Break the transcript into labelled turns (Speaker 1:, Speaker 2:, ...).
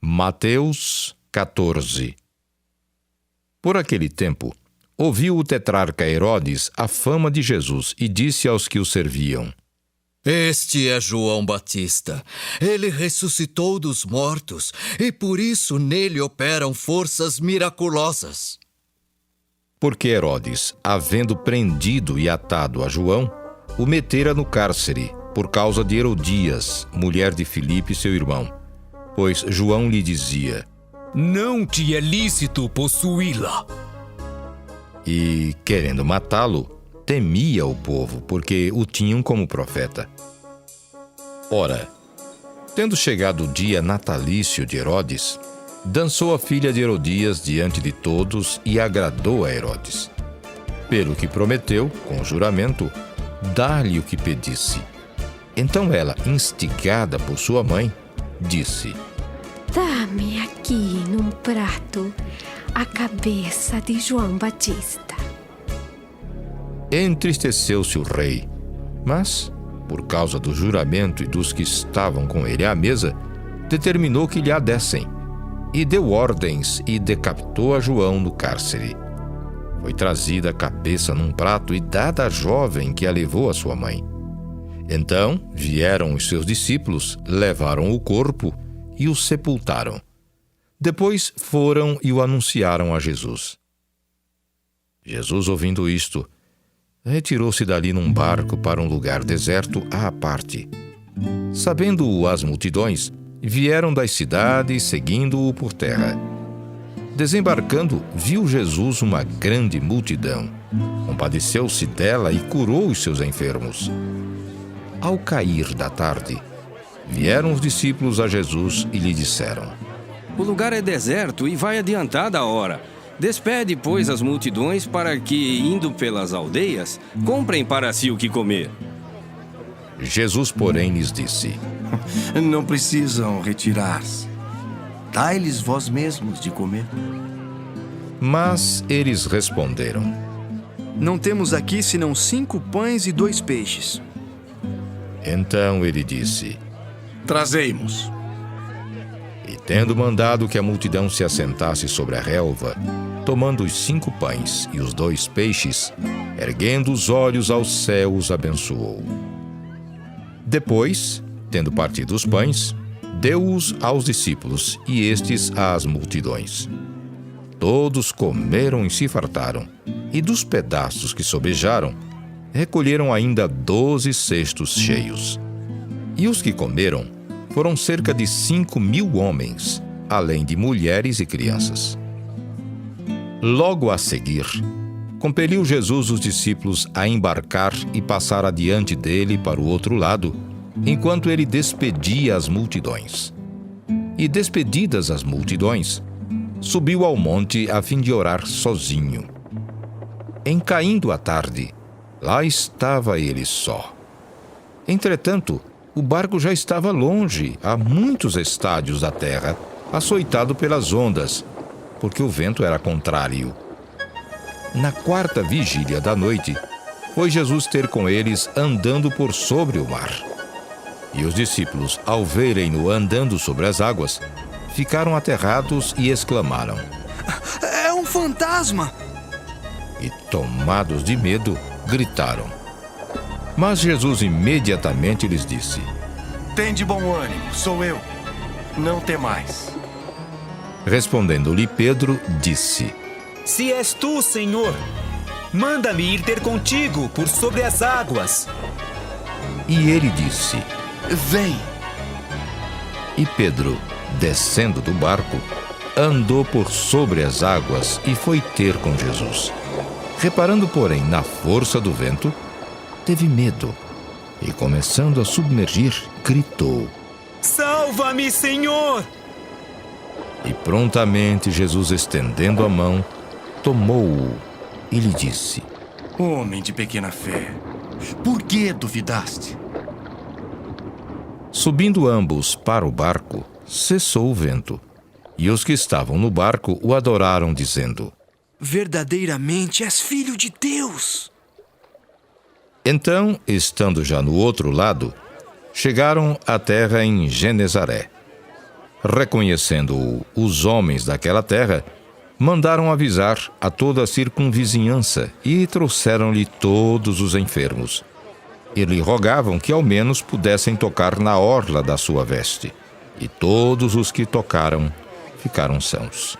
Speaker 1: Mateus 14. Por aquele tempo, ouviu o tetrarca Herodes a fama de Jesus e disse aos que o serviam:
Speaker 2: Este é João Batista. Ele ressuscitou dos mortos e por isso nele operam forças miraculosas.
Speaker 1: Porque Herodes, havendo prendido e atado a João, o metera no cárcere, por causa de Herodias, mulher de Filipe, seu irmão. Pois João lhe dizia:
Speaker 3: Não te é lícito possuí-la.
Speaker 1: E, querendo matá-lo, temia o povo, porque o tinham como profeta. Ora, tendo chegado o dia natalício de Herodes, dançou a filha de Herodias diante de todos e agradou a Herodes. Pelo que prometeu, com juramento, dar-lhe o que pedisse. Então ela, instigada por sua mãe, disse:
Speaker 4: Dá-me aqui num prato a cabeça de João Batista.
Speaker 1: Entristeceu-se o rei, mas, por causa do juramento e dos que estavam com ele à mesa, determinou que lhe a dessem, e deu ordens e decapitou a João no cárcere. Foi trazida a cabeça num prato e dada à jovem que a levou à sua mãe. Então vieram os seus discípulos, levaram o corpo e o sepultaram. Depois foram e o anunciaram a Jesus. Jesus, ouvindo isto, retirou-se dali num barco para um lugar deserto à parte. Sabendo-o as multidões, vieram das cidades seguindo-o por terra. Desembarcando, viu Jesus uma grande multidão. Compadeceu-se dela e curou os seus enfermos. Ao cair da tarde, vieram os discípulos a Jesus e lhe disseram:
Speaker 5: O lugar é deserto e vai adiantada a hora. Despede, pois, as multidões para que, indo pelas aldeias, comprem para si o que comer.
Speaker 1: Jesus, porém, lhes disse:
Speaker 6: Não precisam retirar-se. Dai-lhes vós mesmos de comer.
Speaker 1: Mas eles responderam:
Speaker 7: Não temos aqui senão 5 pães e 2 peixes.
Speaker 1: Então ele disse:
Speaker 6: Trazei-mos.
Speaker 1: E tendo mandado que a multidão se assentasse sobre a relva, tomando os 5 pães e os 2 peixes, erguendo os olhos ao céu, os abençoou. Depois, tendo partido os pães, deu-os aos discípulos e estes às multidões. Todos comeram e se fartaram, e dos pedaços que sobejaram, recolheram ainda 12 cestos cheios. E os que comeram foram cerca de 5.000 homens, além de mulheres e crianças. Logo a seguir, compeliu Jesus os discípulos a embarcar e passar adiante dele para o outro lado, enquanto ele despedia as multidões. E despedidas as multidões, subiu ao monte a fim de orar sozinho. Em caindo a tarde, lá estava ele só. Entretanto, o barco já estava longe, a muitos estádios da terra, açoitado pelas ondas, porque o vento era contrário. Na 4ª vigília da noite, foi Jesus ter com eles andando por sobre o mar. E os discípulos, ao verem-no andando sobre as águas, ficaram aterrados e exclamaram:
Speaker 7: É um fantasma!
Speaker 1: E, tomados de medo, gritaram. Mas Jesus imediatamente lhes disse:
Speaker 6: Tende bom ânimo, sou eu. Não temais.
Speaker 1: Respondendo-lhe Pedro, disse:
Speaker 3: Se és tu, Senhor, manda-me ir ter contigo por sobre as águas.
Speaker 1: E ele disse:
Speaker 6: Vem.
Speaker 1: E Pedro, descendo do barco, andou por sobre as águas e foi ter com Jesus. Reparando, porém, na força do vento, teve medo e, começando a submergir, gritou:
Speaker 3: Salva-me, Senhor!
Speaker 1: E prontamente Jesus, estendendo a mão, tomou-o e lhe disse:
Speaker 6: Homem de pequena fé, por que duvidaste?
Speaker 1: Subindo ambos para o barco, cessou o vento. E os que estavam no barco o adoraram, dizendo:
Speaker 7: Verdadeiramente és filho de Deus.
Speaker 1: Então, estando já no outro lado, chegaram à terra em Genesaré. Reconhecendo-o os homens daquela terra, mandaram avisar a toda a circunvizinhança e trouxeram-lhe todos os enfermos. E lhe rogavam que ao menos pudessem tocar na orla da sua veste. E todos os que tocaram ficaram sãos.